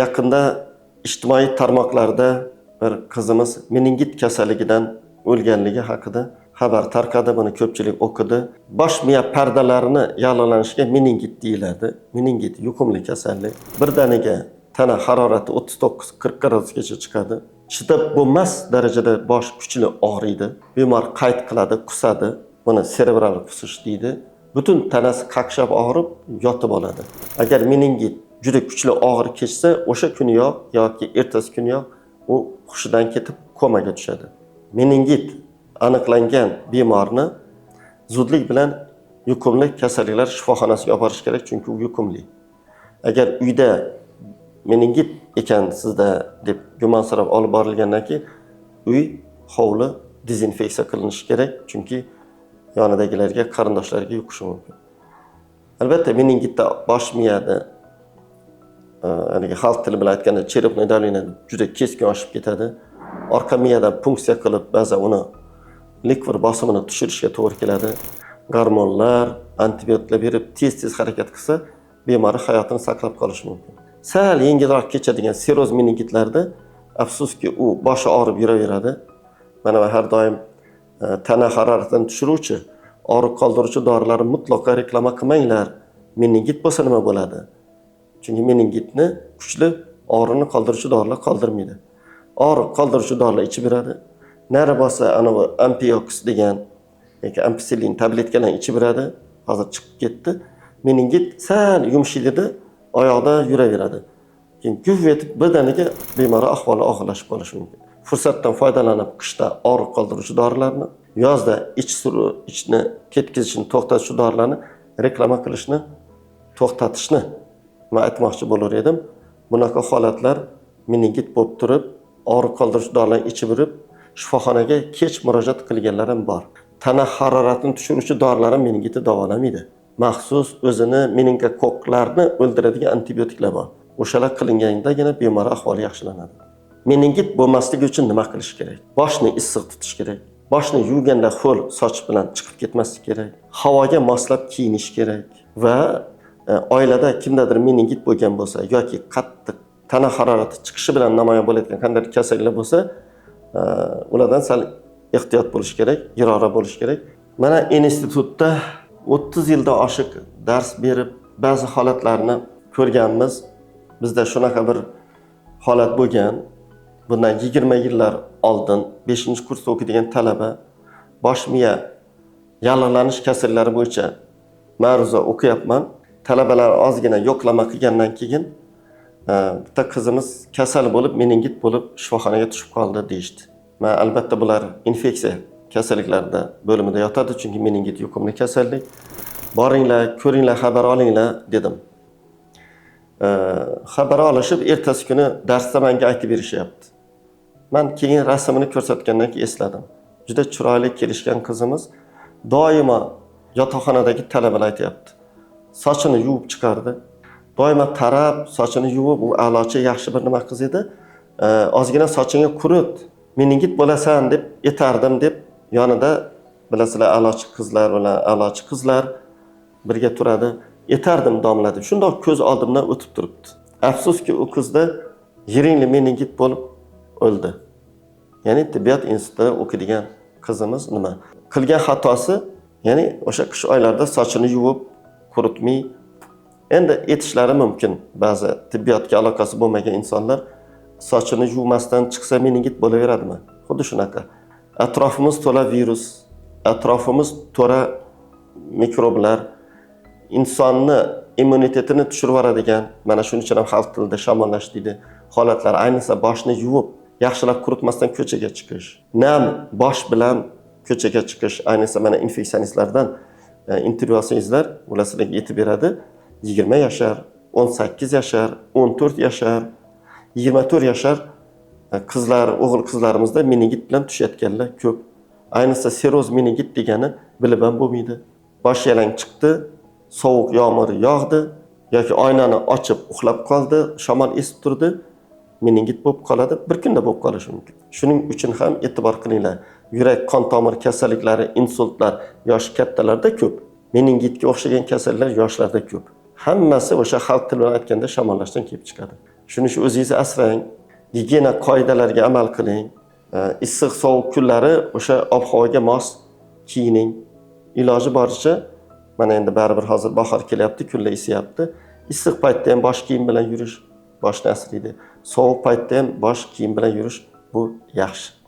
yaqinda ijtimoiy tarmoqlarda bir qizimiz meningit kasalligidan o'lganligi haqida xabar tarqadi, buni ko'pchilik o'qidi. Bosh miya pardalarini yallig'lanishiga meningit deyiladi. Meningit yuqumli kasallik. Birdaniga tana harorati 39-40 gradusgacha chiqadi. Chidab bo'lmas darajada bosh kuchli og'riydi. Bemor qayd qiladi, qusadi. Buni serebral qusish deydi. Butun tanasi qaqshab og'rib, yotib oladi. Agar meningit juda kuchli og'ir kechsa, o'sha kuniyoq yoki ertasi kuniyoq u hushidan ketib komaga tushadi. Meningit aniqlangan bemorni zudlik bilan yuqumli kasalliklar shifoxonasiga olib borish kerak, chunki u yuqumli. Agar uyda meningit ekan sizda deb gumonsirab olib borilgandan keyin uy, hovli dezinfeksiya qilinishi kerak, chunki yonidagilarga, qarindoshlarga yuqishi mumkin. Albatta meningitda bosh miyada xalq tili bilan aytganda cherepnoy davleniya juda keskin oshib ketadi. Orqa miyadan punksiya qilib ba'zan uni likvor bosimini tushirishga to'g'ri keladi. Gormonlar, antibiotiklar berib tez harakat qilsa, bemor hayotini saqlab qolishi mumkin. Sal yengilroq kechadigan seroz meningitlarda afsuski u boshi og'rib yuraveradi. Mana har doim tana haroratini tushiruvchi, og'riq qoldiruvchi dorilarni mutlaqo reklama qilmanglar. Meningit bo'lsa nima bo'ladi? Chunki meningitni kuchli og'riqni qoldiruvchi dorilar qoldirmaydi. Og'riq qoldiruvchi dorilar ichib beradi. Nari bo'lsa anavi Ampiox degan yoki ampicillin tabletkalarni ichib beradi. Hozir chiqib ketdi. Meningit sal yumshaydida oyoqda yuraveradi. Keyin guf etib birdaniga bemor ahvoli og'irlashib qolishi mumkin. Fursatdan foydalanib qishda og'riq qoldiruvchi dorilarni, yozda ichni ketkizishni to'xtatuvchi dorilarni reklama qilishni to'xtatishni men aytmoqchi bo'lar edim. Bunaqa holatlar meningit bo'lib turib, og'riq qoldiruvchi dorilarni ichib yurib, shifoxonaga kech murojaat qilganlar ham bor. Tana haroratini tushiruvchi dorilar ham meningitni davolamaydi. Maxsus o'zini meningokoklarni o'ldiradigan antibiotiklar bor. O'shalar qilingandagina bemor ahvoli yaxshilanadi. Meningit bo'lmasligi uchun nima qilish kerak? Boshni issiq tutish kerak. Boshni yuvganda ho'l soch bilan chiqib ketmaslik kerak. Havoga moslab kiyinish kerak va oilada kimdadir meningit bo'lgan bo'lsa yoki qattiq tana harorati chiqishi bilan namoyon bo'layotgan qandaydir kasalliklar bo'lsa, ulardan sal ehtiyot bo'lish kerak, yiroqroq bo'lish kerak. Mana institutda 30 yildan oshiq dars berib, ba'zi holatlarni ko'rganmiz. Bizda shunaqa bir holat bo'lgan. Bundan 20 yillar oldin 5-kursda o'qiydigan talaba bosh miya yallig'lanish kasallari bo'yicha ma'ruza o'qiyapman. Talabalar ozgina yo'qlama qilgandan keyin bitta qizimiz kasal bo'lib, meningit bo'lib shifoxonaga tushib qoldi deyishdi. Men albatta bular infeksiya kasalliklarida bo'limida yotadi, chunki meningit yuqumli kasallik. Boringlar, ko'ringlar, xabar olinglar dedim. Xabar olishib ertasi kuni darsda menga aytib berishyapti. Men keyin rasmini ko'rsatgandan keyin esladim. Juda chiroyli kelishgan qizimiz doimo yotoqxonadagi talabalar aytayapti. Sochini yuvib chiqardi. Doimo tarab, sochini yuvib, u a'lochi yaxshi bir nima qiz edi. Ozgina sochingni qurit, meningit bo'lasan deb etardim deb yonida bilasizlar a'lochi qizlar bilan a'lochi qizlar birga turadi. Etardim domladi. Shundoq ko'z oldimdan o'tib turibdi. Afsuski u qizda yiringli meningit bo'lib o'ldi. Ya'ni tibbiyot institutida o'qiydigan qizimiz nima qilgan xatosi, ya'ni o'sha qish oylarida sochini yuvib, quritmay endi etishlari mumkin. Ba'zi tibbiyotga aloqasi bo'lmagan insonlar sochini yuvmasdan chiqsa meningit bo'laveradimi? Xuddi shunaqa. Atrofimiz to'la virus, atrofimiz to'la mikroblar, insonni immunitetini tushirib yuboradigan, mana shuning uchun ham xalq tilida shamollash deydi. Holatlar, ayniqsa boshni yuvib, yaxshilab quritmasdan ko'chaga chiqish, nam bosh bilan ko'chaga chiqish, ayniqsa mana infeksionistlardan intervyu olsangizlar, ular sizlarga yetib beradi. 20 yashar, 18 yashar, 14 yashar, 24 yashar qizlar, o'g'il qizlarimizda meningit bilan tushayotganlar ko'p. Ayniqsa seroz meningit degani bilib ham bo'lmaydi. Bosh yalang chiqdi, sovuq yomg'ir yog'di yoki oynani ochib uxlab qoldi, shamol esib turdi, meningit bo'lib qoladi, bir kunda bo'lib qolishi mumkin. Shuning uchun ham e'tibor qilinglar. Yurak qon tomir kasalliklari, insultlar yosh kattalarda ko'p. Meningitga o'xshagan kasalliklar yoshlarda ko'p. Hammasi o'sha xalq tili bilan aytganda shamollashdan kelib chiqadi. Shuning uchun o'zingizni asrang, gigiyena qoidalariga amal qiling. Issiq sovuq kunlari o'sha ob-havoga mos kiyining. Iloji boricha mana endi baribir hozir bahor kelyapti, kunlar isiyapti. Issiq paytda ham bosh kiyim bilan yurish boshni asraydi. Sovuq paytda ham bosh kiyim bilan yurish bu yaxshi.